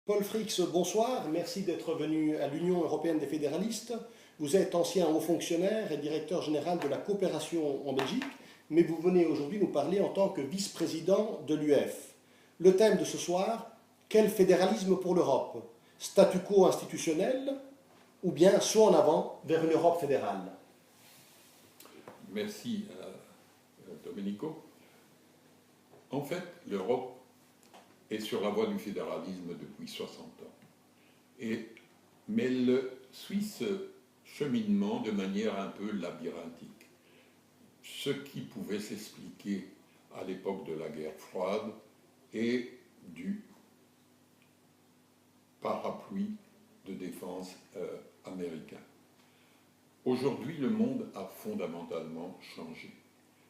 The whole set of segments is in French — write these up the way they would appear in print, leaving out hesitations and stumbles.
Paul Frix, bonsoir. Merci d'être venu à l'Union européenne des fédéralistes. Vous êtes ancien haut fonctionnaire et directeur général de la coopération en Belgique, mais vous venez aujourd'hui nous parler en tant que vice-président de l'UF. Le thème de ce soir, quel fédéralisme pour l'Europe? Statu quo institutionnel ou bien saut en avant vers une Europe fédérale? Merci Domenico. En fait, l'Europe est sur la voie du fédéralisme depuis 60 ans. Mais elle suit ce cheminement de manière un peu labyrinthique. Ce qui pouvait s'expliquer à l'époque de la guerre froide et du parapluie de défense américain. Aujourd'hui, le monde a fondamentalement changé.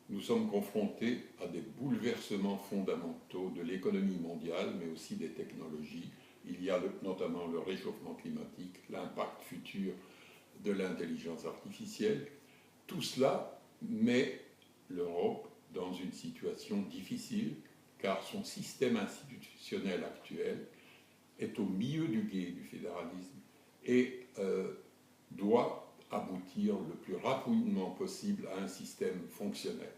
Nous sommes confrontés à des bouleversements fondamentaux de l'économie mondiale, mais aussi des technologies. Il y a notamment le réchauffement climatique, l'impact futur de l'intelligence artificielle. Tout cela met l'Europe dans une situation difficile, car son système institutionnel actuel est au milieu du gué du fédéralisme et doit aboutir le plus rapidement possible à un système fonctionnel.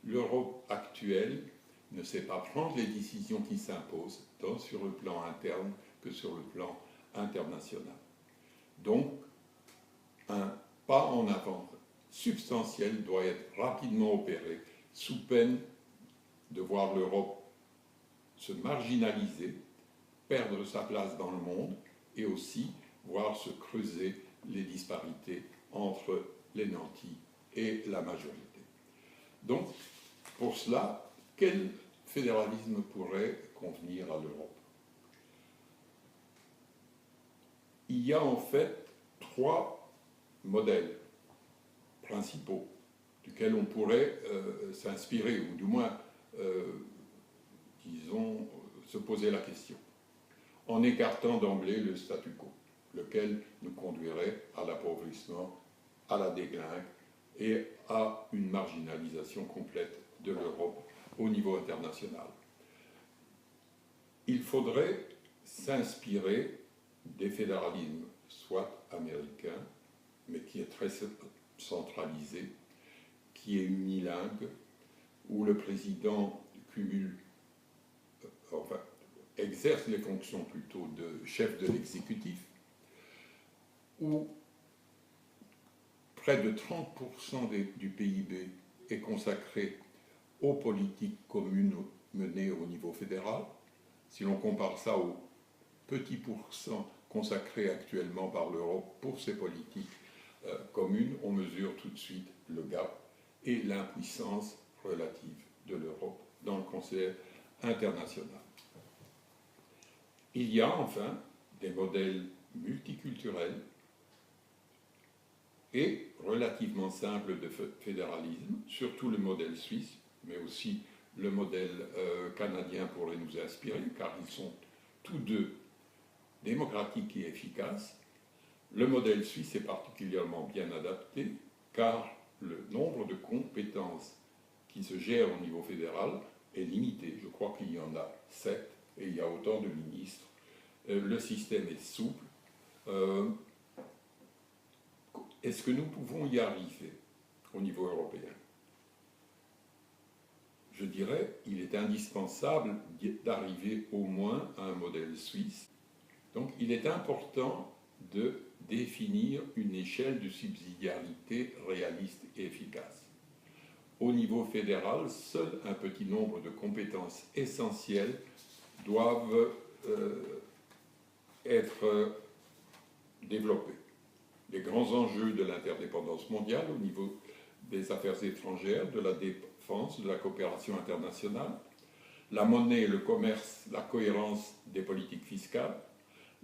L'Europe actuelle ne sait pas prendre les décisions qui s'imposent, tant sur le plan interne que sur le plan international. Donc, un pas en avant substantiel doit être rapidement opéré, sous peine de voir l'Europe se marginaliser, perdre sa place dans le monde et aussi voir se creuser les disparités entre les nantis et la majorité. Donc, pour cela, quel fédéralisme pourrait convenir à l'Europe? Il y a en fait trois modèles principaux duquel on pourrait s'inspirer, ou du moins, disons, se poser la question, en écartant d'emblée le statu quo, lequel nous conduirait à l'appauvrissement, à la déglingue et à une marginalisation complète de l'Europe au niveau international. Il faudrait s'inspirer des fédéralismes, soit américains, mais qui est très centralisé, qui est unilingue, où le président cumule, exerce les fonctions plutôt de chef de l'exécutif, où près de 30% du PIB est consacré aux politiques communes menées au niveau fédéral. Si l'on compare ça au petit pourcent consacré actuellement par l'Europe pour ces politiques communes, on mesure tout de suite le gap et l'impuissance relative de l'Europe dans le Conseil international. Il y a enfin des modèles multiculturels et relativement simples de fédéralisme, surtout le modèle suisse, mais aussi le modèle canadien pourrait nous inspirer, car ils sont tous deux démocratiques et efficaces. Le modèle suisse est particulièrement bien adapté, car le nombre de compétences qui se gèrent au niveau fédéral est limité. Je crois qu'il y en a 7 et il y a autant de ministres. Le système est souple. Est-ce que nous pouvons y arriver au niveau européen? Je dirais qu'il est indispensable d'arriver au moins à un modèle suisse. Donc il est important de définir une échelle de subsidiarité réaliste et efficace. Au niveau fédéral, seul un petit nombre de compétences essentielles doivent être développées. Les grands enjeux de l'interdépendance mondiale au niveau des affaires étrangères, de la défense, de la coopération internationale, la monnaie, le commerce, la cohérence des politiques fiscales,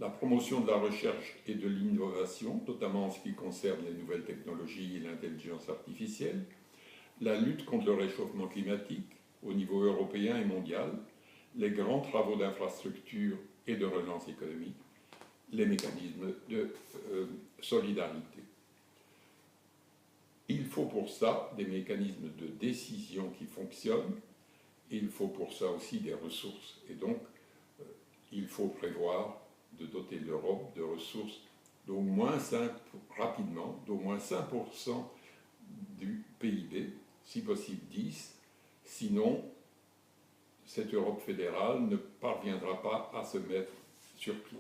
la promotion de la recherche et de l'innovation, notamment en ce qui concerne les nouvelles technologies et l'intelligence artificielle, la lutte contre le réchauffement climatique au niveau européen et mondial, les grands travaux d'infrastructure et de relance économique, les mécanismes de solidarité. Il faut pour ça des mécanismes de décision qui fonctionnent, et il faut pour ça aussi des ressources. Et donc, il faut prévoir de doter l'Europe de ressources d'au moins 5% du PIB, si possible 10%, sinon cette Europe fédérale ne parviendra pas à se mettre sur pied.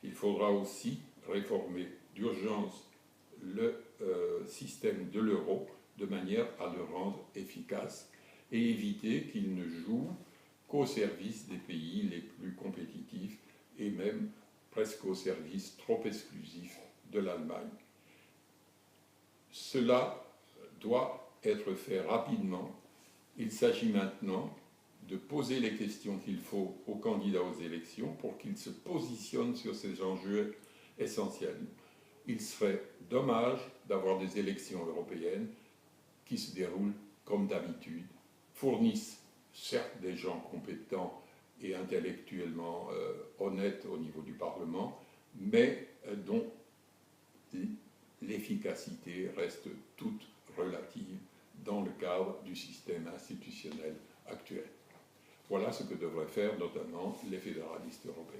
Il faudra aussi réformer d'urgence le système de l'euro de manière à le rendre efficace et éviter qu'il ne joue qu'au service des pays les plus compétitifs et même presque au service trop exclusif de l'Allemagne. Cela doit être fait rapidement. Il s'agit maintenant de poser les questions qu'il faut aux candidats aux élections pour qu'ils se positionnent sur ces enjeux essentiels. Il serait dommage d'avoir des élections européennes qui se déroulent comme d'habitude, fournissent certes des gens compétents et intellectuellement honnêtes au niveau du Parlement, mais dont l'efficacité reste toute relative dans le cadre du système institutionnel actuel. Voilà ce que devraient faire notamment les fédéralistes européens.